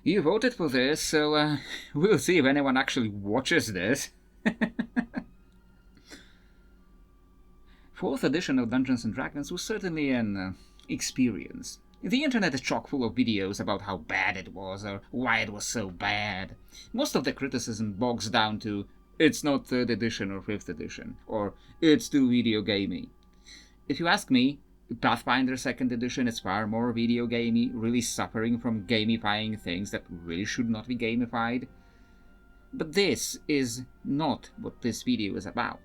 You voted for this, so we'll see if anyone actually watches this. 4th edition of Dungeons & Dragons was certainly an experience. The internet is chock full of videos about how bad it was or why it was so bad. Most of the criticism bogs down to it's not 3rd edition or 5th edition, or it's too video gamey. If you ask me, Pathfinder 2nd edition is far more video gamey, really suffering from gamifying things that really should not be gamified. But this is not what this video is about.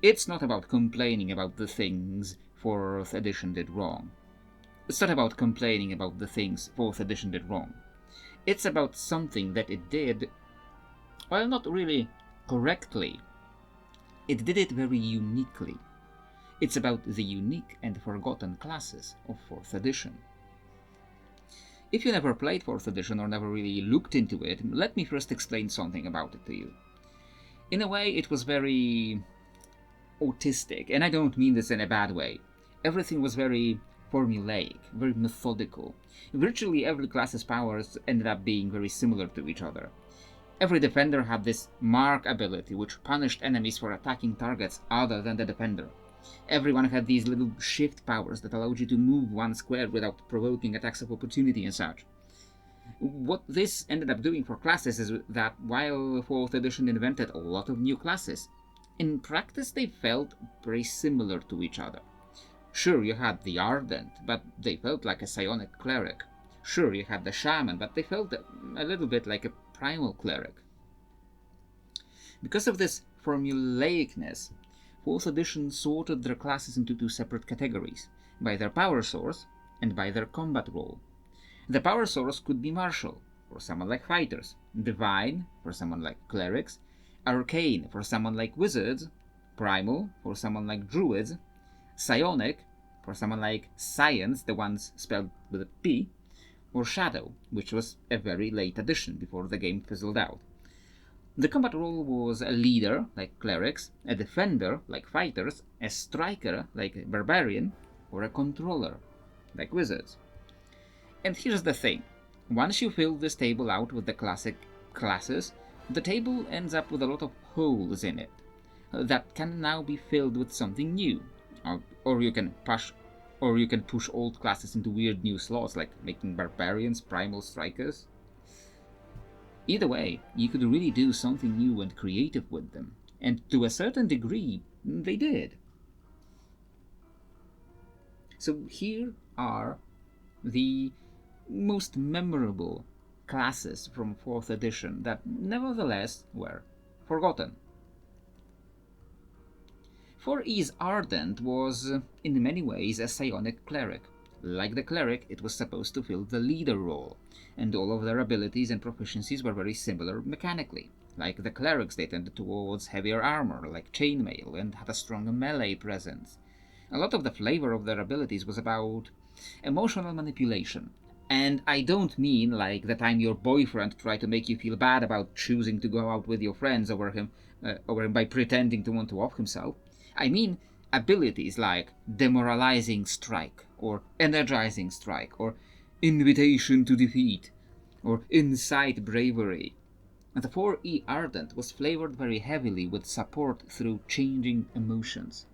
It's not about complaining about the things 4th edition did wrong. It's not about complaining about the things 4th edition did wrong. It's about something that it did, well, not really correctly. It did it very uniquely. It's about the unique and forgotten classes of 4th edition. If you never played 4th edition or never really looked into it, let me first explain something about it to you. In a way, it was very autistic, and I don't mean this in a bad way. Everything was very formulaic, very methodical. Virtually every class's powers ended up being very similar to each other. Every defender had this mark ability, which punished enemies for attacking targets other than the defender. Everyone had these little shift powers that allowed you to move one square without provoking attacks of opportunity and such. What this ended up doing for classes is that while 4th edition invented a lot of new classes, in practice they felt very similar to each other. Sure, you had the Ardent, but they felt like a psionic cleric. Sure, you had the Shaman, but they felt a little bit like a primal cleric. Because of this formulaicness, 4th edition sorted their classes into 2 separate categories, by their power source and by their combat role. The power source could be martial, for someone like fighters, divine, for someone like clerics, arcane, for someone like wizards, primal, for someone like druids, psionic, for someone like science, the ones spelled with a P, or shadow, which was a very late addition before the game fizzled out. The combat role was a leader, like clerics, a defender, like fighters, a striker, like a barbarian, or a controller, like wizards. And here's the thing. Once you fill this table out with the classic classes, the table ends up with a lot of holes in it that can now be filled with something new. Or you can push old classes into weird new slots, like making barbarians primal strikers. Either way, you could really do something new and creative with them, and to a certain degree, they did. So here are the most memorable classes from 4th edition that nevertheless were forgotten. 4E's Ardent was, in many ways, a psionic cleric. Like the cleric, it was supposed to fill the leader role, and all of their abilities and proficiencies were very similar mechanically. Like the clerics, they tended towards heavier armor, like chainmail, and had a stronger melee presence. A lot of the flavor of their abilities was about emotional manipulation. And I don't mean like the time your boyfriend tried to make you feel bad about choosing to go out with your friends over him by pretending to want to off himself. I mean abilities like demoralizing strike, or energizing strike, or invitation to defeat, or incite bravery. And the 4E Ardent was flavored very heavily with support through changing emotions.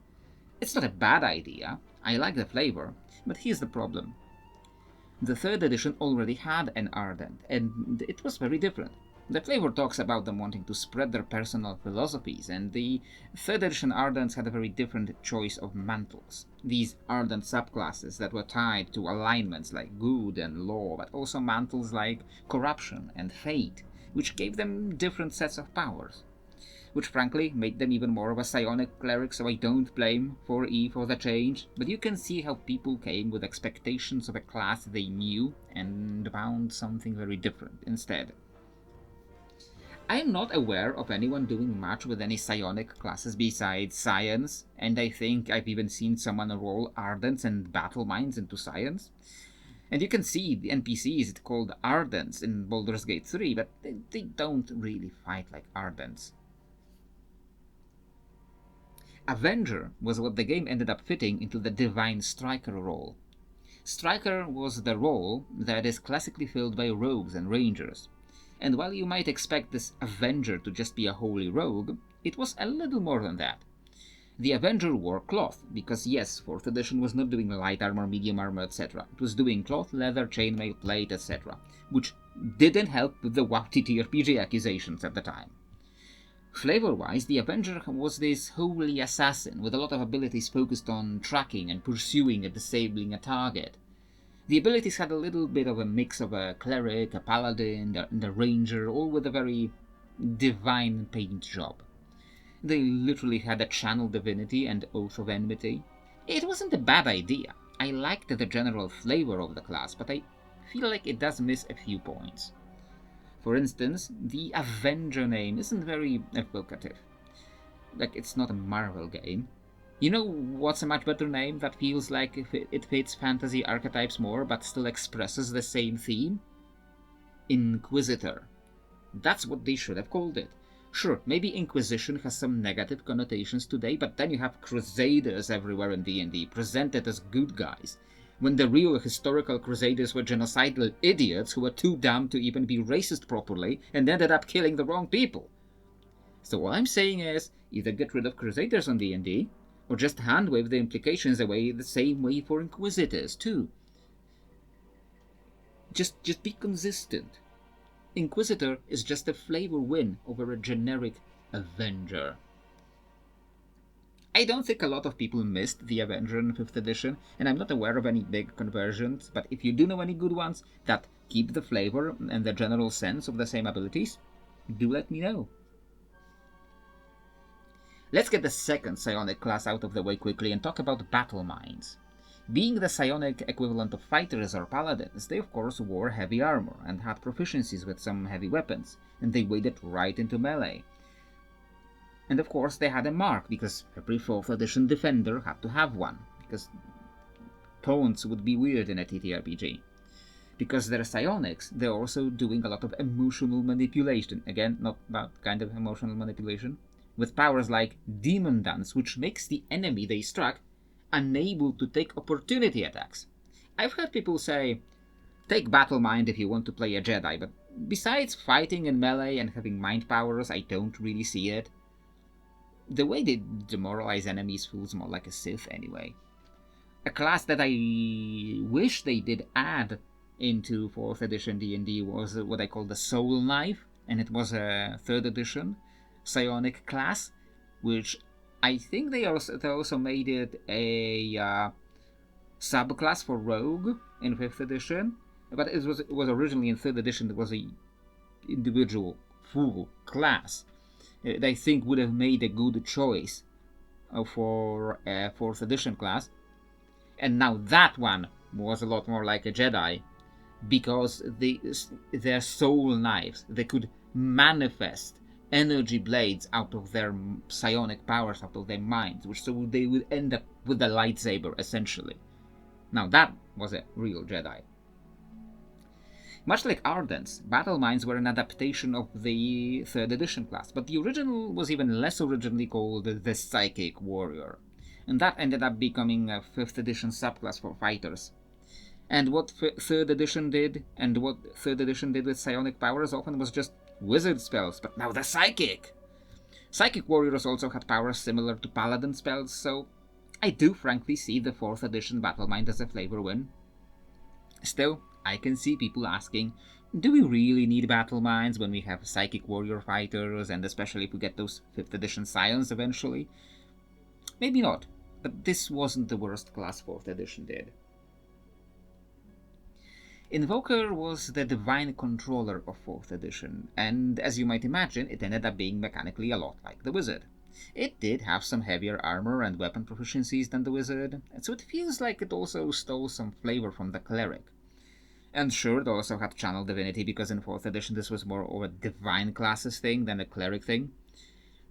It's not a bad idea, I like the flavor, but here's the problem. The 3rd edition already had an Ardent, and it was very different. The flavor talks about them wanting to spread their personal philosophies, and the 3rd edition Ardents had a very different choice of mantles. These Ardent subclasses that were tied to alignments like good and law, but also mantles like corruption and fate, which gave them different sets of powers. Which frankly made them even more of a psionic cleric, so I don't blame 4E for the change, but you can see how people came with expectations of a class they knew and found something very different instead. I am not aware of anyone doing much with any psionic classes besides science, and I think I've even seen someone roll Ardents and Battleminds into science. And you can see the NPCs called Ardents in Baldur's Gate 3, but they don't really fight like Ardents. Avenger was what the game ended up fitting into the Divine Striker role. Striker was the role that is classically filled by rogues and rangers, and while you might expect this Avenger to just be a holy rogue, it was a little more than that. The Avenger wore cloth, because yes, 4th edition was not doing light armor, medium armor, etc. It was doing cloth, leather, chainmail, plate, etc., which didn't help with the WoW TTRPG accusations at the time. Flavor-wise, the Avenger was this holy assassin with a lot of abilities focused on tracking and pursuing and disabling a target. The abilities had a little bit of a mix of a cleric, a paladin, and a ranger, all with a very divine paint job. They literally had a channel divinity and oath of enmity. It wasn't a bad idea. I liked the general flavor of the class, but I feel like it does miss a few points. For instance, the Avenger name isn't very evocative. Like, it's not a Marvel game. You know what's a much better name that feels like it fits fantasy archetypes more but still expresses the same theme? Inquisitor. That's what they should have called it. Sure, maybe Inquisition has some negative connotations today, but then you have Crusaders everywhere in D&D, presented as good guys, when the real historical Crusaders were genocidal idiots who were too dumb to even be racist properly and ended up killing the wrong people. So all I'm saying is, either get rid of Crusaders on D&D, or just hand-wave the implications away the same way for Inquisitors, too. Just be consistent. Inquisitor is just a flavor win over a generic Avenger. I don't think a lot of people missed the Avenger in 5th edition, and I'm not aware of any big conversions, but if you do know any good ones that keep the flavor and the general sense of the same abilities, do let me know. Let's get the second psionic class out of the way quickly and talk about Battleminds. Being the psionic equivalent of fighters or paladins, they of course wore heavy armor and had proficiencies with some heavy weapons, and they waded right into melee. And of course they had a mark, because every 4th edition defender had to have one, because taunts would be weird in a TTRPG. Because they're psionics, they're also doing a lot of emotional manipulation. Again, not that kind of emotional manipulation. With powers like Demon Dance, which makes the enemy they struck unable to take opportunity attacks. I've heard people say, take Battlemind if you want to play a Jedi, but besides fighting in melee and having mind powers, I don't really see it. The way they demoralize enemies feels more like a Sith anyway. A class that I wish they did add into 4th edition D&D was what I call the Soul Knife, and it was a 3rd edition psionic class, which I think they also made it a subclass for Rogue in 5th edition, but it was originally in 3rd edition. It was a individual full class. I think would have made a good choice for a 4th edition class, and now that one was a lot more like a Jedi, because their soul knives, they could manifest energy blades out of their psionic powers, out of their minds, which so they would end up with a lightsaber, essentially. Now that was a real Jedi. Much like Ardent's, Battleminds were an adaptation of the 3rd edition class, but the original was even less originally called the Psychic Warrior, and that ended up becoming a 5th edition subclass for fighters. And what 3rd edition did, and what 3rd edition did with psionic powers often was just wizard spells, but now they're psychic! Psychic warriors also had powers similar to paladin spells, so I do frankly see the 4th edition Battlemind as a flavor win. Still, I can see people asking, do we really need Battleminds when we have psychic warrior fighters, and especially if we get those 5th edition scions eventually? Maybe not, but this wasn't the worst class 4th edition did. Invoker was the divine controller of 4th edition, and as you might imagine, it ended up being mechanically a lot like the wizard. It did have some heavier armor and weapon proficiencies than the wizard, so it feels like it also stole some flavor from the cleric. And sure, it also had channel divinity, because in 4th edition this was more of a divine classes thing than a cleric thing.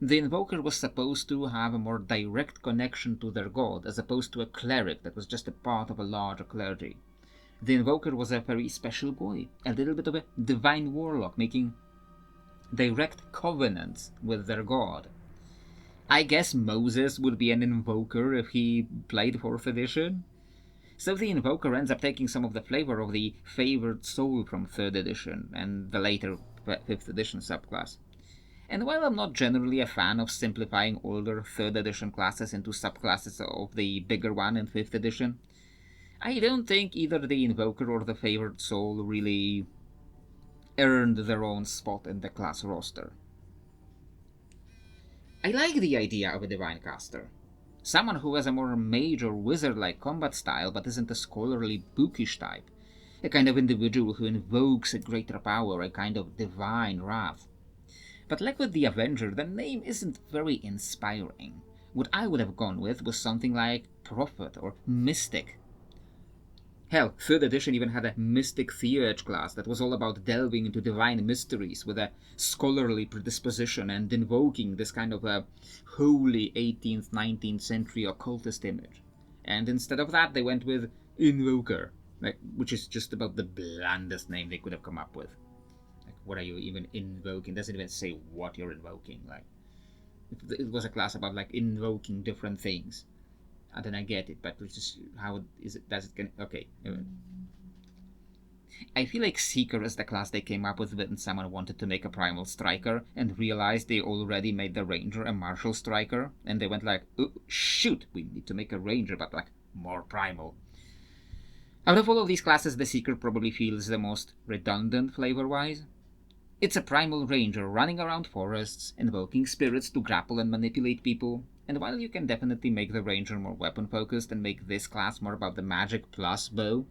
The Invoker was supposed to have a more direct connection to their god, as opposed to a cleric that was just a part of a larger clergy. The Invoker was a very special boy, a little bit of a divine warlock, making direct covenants with their god. I guess Moses would be an Invoker if he played 4th edition. So the Invoker ends up taking some of the flavor of the Favored Soul from 3rd edition and the later 5th edition subclass. And while I'm not generally a fan of simplifying older 3rd edition classes into subclasses of the bigger one in 5th edition, I don't think either the Invoker or the Favored Soul really earned their own spot in the class roster. I like the idea of a Divine Caster. Someone who has a more mage or wizard-like combat style but isn't a scholarly bookish type. A kind of individual who invokes a greater power, a kind of divine wrath. But like with the Avenger, the name isn't very inspiring. What I would have gone with was something like Prophet or Mystic. Hell, 3rd edition even had a Mystic Theurge class that was all about delving into divine mysteries with a scholarly predisposition and invoking this kind of a holy 18th, 19th century occultist image. And instead of that, they went with Invoker, which is just about the blandest name they could have come up with. Like, what are you even invoking? It doesn't even say what you're invoking. Like, it was a class about like invoking different things. And then I get it, but it's just how is it? Does it? Okay. I feel like Seeker is the class they came up with when someone wanted to make a Primal Striker and realized they already made the Ranger a Martial Striker, and they went like, oh, shoot, we need to make a Ranger, but like more primal. Out of all of these classes, the Seeker probably feels the most redundant flavor-wise. It's a Primal Ranger running around forests, invoking spirits to grapple and manipulate people. And while you can definitely make the Ranger more weapon-focused and make this class more about the magic plus bow,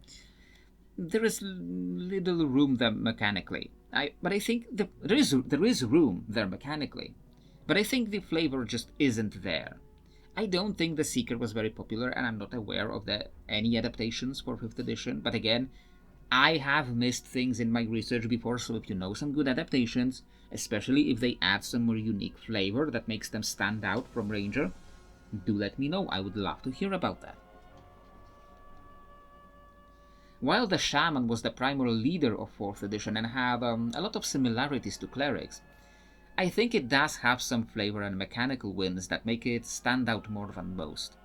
there is little room there mechanically. But I think there is room there mechanically. But I think the flavor just isn't there. I don't think the Seeker was very popular, and I'm not aware of any adaptations for 5th edition. But again, I have missed things in my research before, so if you know some good adaptations, especially if they add some more unique flavor that makes them stand out from Ranger, do let me know. I would love to hear about that. While the Shaman was the primal leader of 4th edition and had a lot of similarities to clerics, I think it does have some flavor and mechanical wins that make it stand out more than most.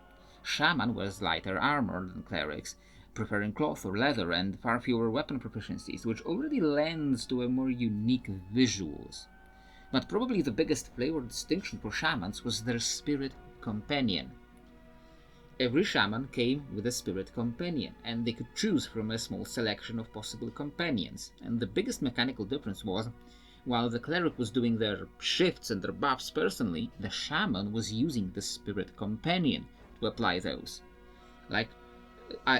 Shaman wears lighter armor than clerics, preferring cloth or leather and far fewer weapon proficiencies, which already lends to a more unique visuals. But probably the biggest flavor distinction for Shamans was their spirit companion. Every Shaman came with a spirit companion, and they could choose from a small selection of possible companions, and the biggest mechanical difference was, while the cleric was doing their shifts and their buffs personally, the Shaman was using the spirit companion to apply those. Like,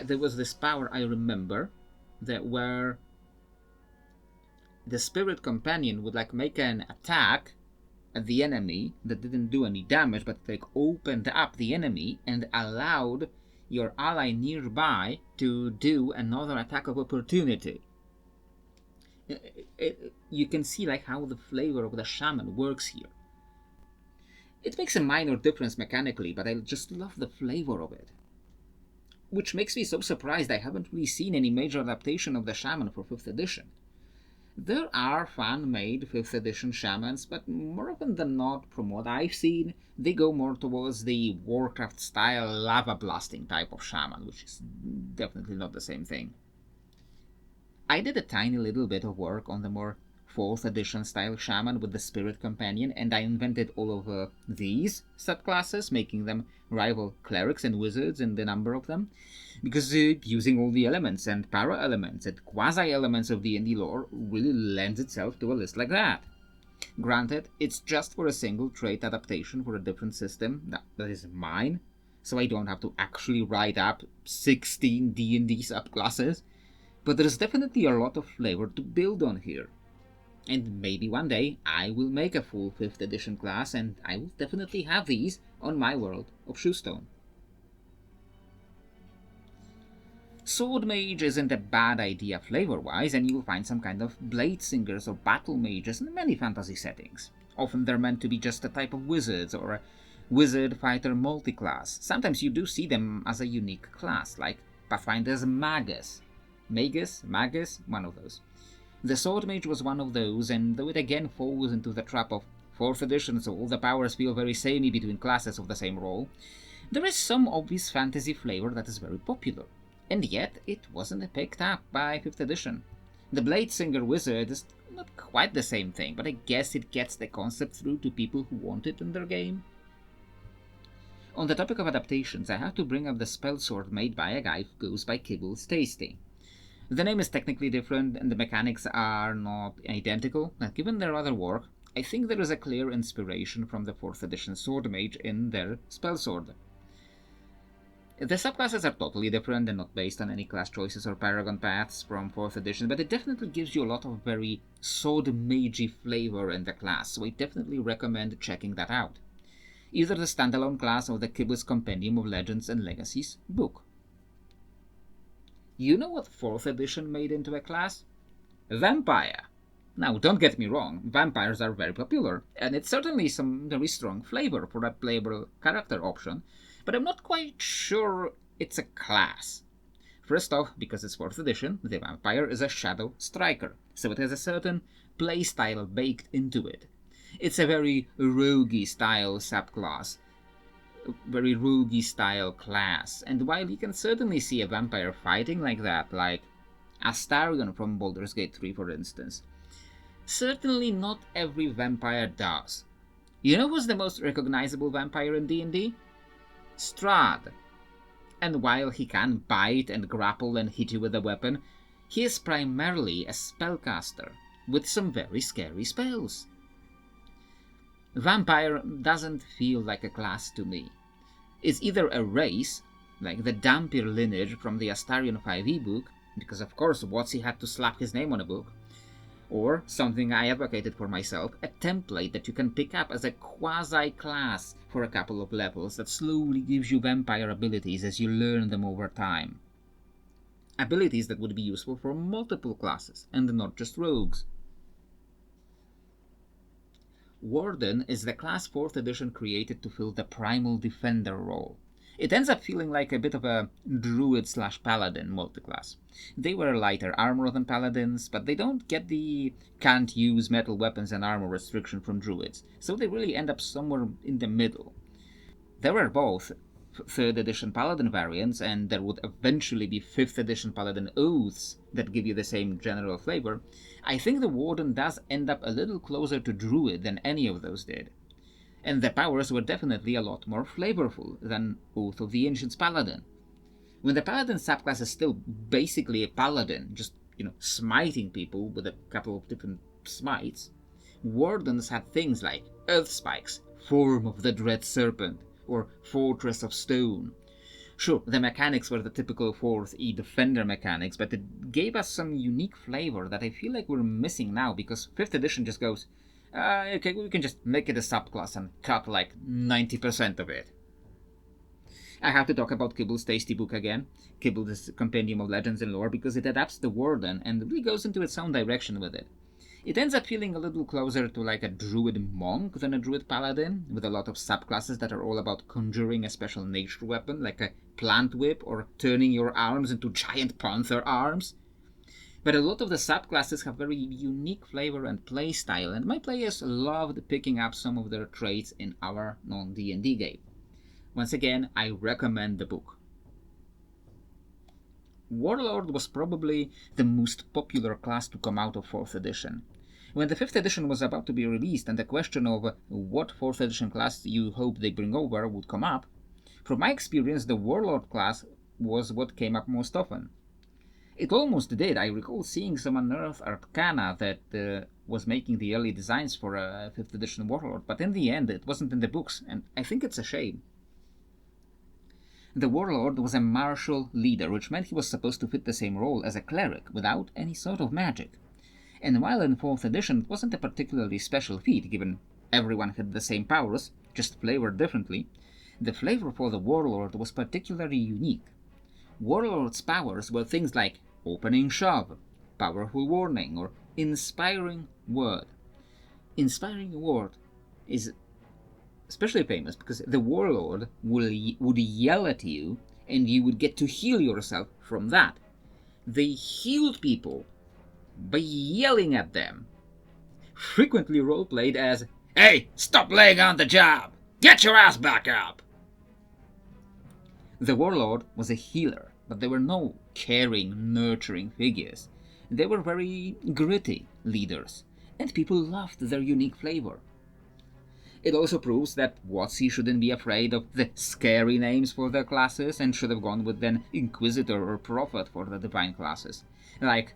there was this power I remember that where the spirit companion would like make an attack at the enemy that didn't do any damage, but like opened up the enemy and allowed your ally nearby to do another attack of opportunity. You can see like how the flavor of the Shaman works here. It makes a minor difference mechanically, but I just love the flavor of it. Which makes me so surprised I haven't really seen any major adaptation of the Shaman for 5th edition. There are fan-made 5th edition Shamans, but more often than not, from what I've seen, they go more towards the Warcraft-style lava-blasting type of Shaman, which is definitely not the same thing. I did a tiny little bit of work on the more 4th edition style Shaman with the Spirit Companion, and I invented all of these subclasses, making them rival clerics and wizards in the number of them, because using all the elements and para-elements and quasi-elements of D&D lore really lends itself to a list like that. Granted, it's just for a single trait adaptation for a different system, that is mine, so I don't have to actually write up 16 D&D subclasses, but there's definitely a lot of flavor to build on here. And maybe one day I will make a full 5th edition class, and I will definitely have these on my world of Shoestone. Swordmage isn't a bad idea flavor-wise, and you'll find some kind of blade singers or battle mages in many fantasy settings. Often they're meant to be just a type of wizards or a wizard-fighter multi-class. Sometimes you do see them as a unique class, like Pathfinder's Magus. Magus? One of those. The Swordmage was one of those, and though it again falls into the trap of 4th edition, so all the powers feel very samey between classes of the same role, there is some obvious fantasy flavor that is very popular. And yet it wasn't picked up by 5th edition. The Blade Singer Wizard is not quite the same thing, but I guess it gets the concept through to people who want it in their game. On the topic of adaptations, I have to bring up the spell sword made by a guy who goes by Kibbles Tasty. The name is technically different and the mechanics are not identical, but given their other work, I think there is a clear inspiration from the 4th edition Swordmage in their spell sword. The subclasses are totally different and not based on any class choices or paragon paths from 4th edition, but it definitely gives you a lot of very sword-magey flavor in the class, so I definitely recommend checking that out. Either the standalone class or the Kibbles Compendium of Legends and Legacies book. You know what 4th edition made into a class? Vampire. Now, don't get me wrong, vampires are very popular, and it's certainly some very strong flavor for a playable character option, but I'm not quite sure it's a class. First off, because it's 4th edition, the vampire is a shadow striker, so it has a certain playstyle baked into it. It's a very roguey style subclass, very roguey style class, and while you can certainly see a vampire fighting like that, like Astarion from Baldur's Gate 3 for instance, certainly not every vampire does. You know who's the most recognizable vampire in D&D? Strahd. And while he can bite and grapple and hit you with a weapon, he is primarily a spellcaster, with some very scary spells. Vampire doesn't feel like a class to me. It's either a race, like the Dhampir lineage from the Astarion 5e book, because of course WotC had to slap his name on a book, or something I advocated for myself, a template that you can pick up as a quasi-class for a couple of levels that slowly gives you vampire abilities as you learn them over time. Abilities that would be useful for multiple classes, and not just rogues. Warden is the class 4th edition created to fill the Primal Defender role. It ends up feeling like a bit of a druid/paladin multiclass. They wear lighter armor than paladins, but they don't get the can't use metal weapons and armor restriction from druids, so they really end up somewhere in the middle. There are both 3rd edition paladin variants, and there would eventually be 5th edition paladin oaths that give you the same general flavor. I think the Warden does end up a little closer to druid than any of those did. And the powers were definitely a lot more flavorful than Oath of the Ancients Paladin. When the Paladin subclass is still basically a paladin, just, smiting people with a couple of different smites, Wardens had things like Earth Spikes, Form of the Dread Serpent, or Fortress of Stone. Sure, the mechanics were the typical 4th E Defender mechanics, but it gave us some unique flavor that I feel like we're missing now, because 5th edition just goes, okay, we can just make it a subclass and cut like 90% of it. I have to talk about Kibble's Tasty book again, Kibble's Compendium of Legends and Lore, because it adapts the Warden and really goes into its own direction with it. It ends up feeling a little closer to like a druid monk than a druid paladin, with a lot of subclasses that are all about conjuring a special nature weapon, like a plant whip, or turning your arms into giant panther arms. But a lot of the subclasses have very unique flavor and playstyle, and my players loved picking up some of their traits in our non-D&D game. Once again, I recommend the book. Warlord was probably the most popular class to come out of 4th edition. When the 5th edition was about to be released and the question of what 4th edition class you hope they bring over would come up, from my experience the Warlord class was what came up most often. It almost did. I recall seeing some unearthed arcana that was making the early designs for a 5th edition Warlord, but in the end it wasn't in the books, and I think it's a shame. The Warlord was a martial leader, which meant he was supposed to fit the same role as a cleric, without any sort of magic. And while in 4th edition it wasn't a particularly special feat, given everyone had the same powers, just flavored differently, the flavor for the Warlord was particularly unique. Warlord's powers were things like Opening Shove, Powerful Warning, or Inspiring Word. Inspiring Word is especially famous because the Warlord would yell at you and you would get to heal yourself from that. They healed people by yelling at them. Frequently roleplayed as, "Hey, stop laying on the job! Get your ass back up!" The Warlord was a healer, but they were no caring, nurturing figures. They were very gritty leaders, and people loved their unique flavor. It also proves that WotC shouldn't be afraid of the scary names for their classes and should have gone with an Inquisitor or Prophet for the divine classes. Like,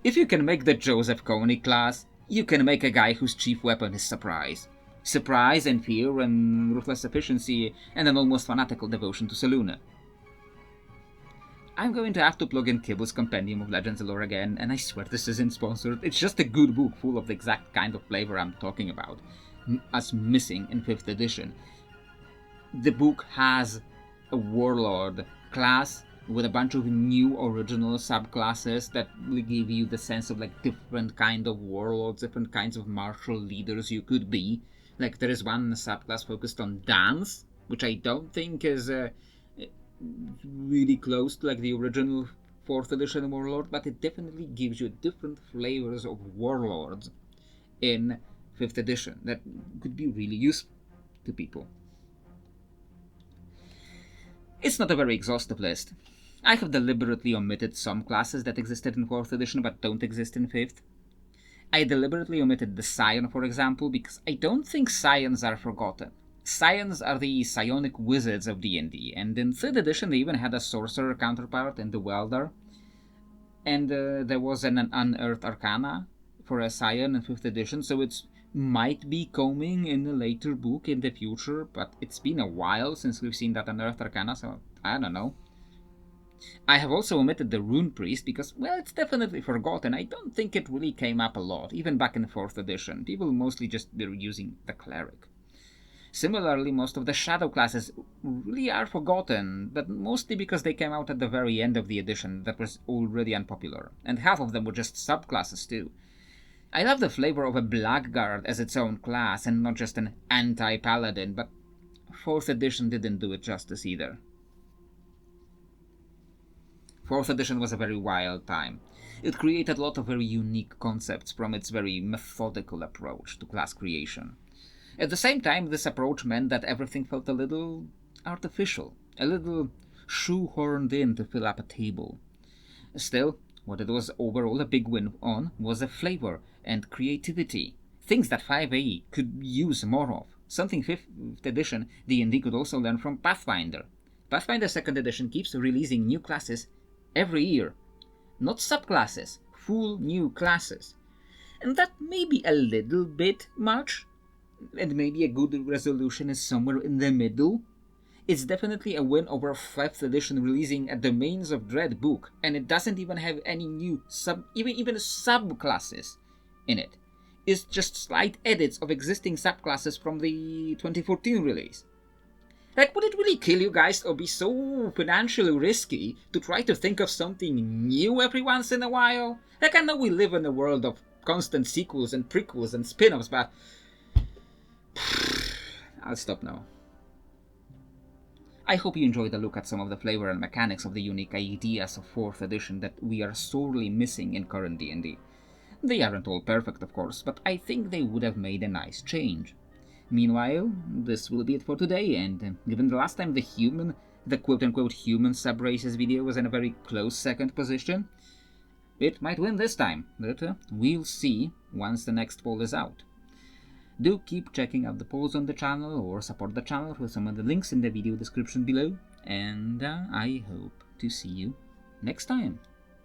if you can make the Joseph Kony class, you can make a guy whose chief weapon is surprise. Surprise and fear and ruthless efficiency and an almost fanatical devotion to Selûne. I'm going to have to plug in Kibble's Compendium of Legends and Lore again, and I swear this isn't sponsored. It's just a good book full of the exact kind of flavor I'm talking about, as missing in 5th edition. The book has a Warlord class with a bunch of new original subclasses that will give you the sense of like different kind of warlords, different kinds of martial leaders you could be. Like there is one subclass focused on dance, which I don't think is really close to like the original 4th edition Warlord, but it definitely gives you different flavors of warlords in 5th edition that could be really useful to people. It's not a very exhaustive list. I have deliberately omitted some classes that existed in 4th edition but don't exist in 5th. I deliberately omitted the Scion, for example, because I don't think Scions are forgotten. Scions are the psionic wizards of D&D, and in 3rd edition they even had a sorcerer counterpart in the Welder. And there was an Unearthed Arcana for a Scion in 5th edition, so it might be coming in a later book in the future, but it's been a while since we've seen that Unearthed Arcana, so I don't know. I have also omitted the Rune Priest because, well, it's definitely forgotten. I don't think it really came up a lot, even back in 4th edition. People mostly just were using the Cleric. Similarly, most of the Shadow classes really are forgotten, but mostly because they came out at the very end of the edition that was already unpopular, and half of them were just subclasses too. I love the flavor of a Blackguard as its own class, and not just an anti-paladin, but 4th edition didn't do it justice either. 4th edition was a very wild time. It created a lot of very unique concepts from its very methodical approach to class creation. At the same time, this approach meant that everything felt a little artificial, a little shoehorned in to fill up a table. Still, what it was overall a big win on was the flavor and creativity, things that 5e could use more of, something 5th edition D&D could also learn from Pathfinder. Pathfinder 2nd edition keeps releasing new classes every year, not subclasses, full new classes. And that may be a little bit much, and maybe a good resolution is somewhere in the middle. It's definitely a win over 5th edition releasing a Domains of Dread book, and it doesn't even have any new even subclasses in it. It's just slight edits of existing subclasses from the 2014 release. Like, would it really kill you guys or be so financially risky to try to think of something new every once in a while? Like, I know we live in a world of constant sequels and prequels and spin-offs, but I'll stop now. I hope you enjoyed a look at some of the flavor and mechanics of the unique ideas of 4th edition that we are sorely missing in current D&D. They aren't all perfect, of course, but I think they would have made a nice change. Meanwhile, this will be it for today, and given the last time the quote-unquote human sub-races video was in a very close second position, it might win this time, but we'll see once the next poll is out. Do keep checking out the polls on the channel or support the channel with some of the links in the video description below, and I hope to see you next time.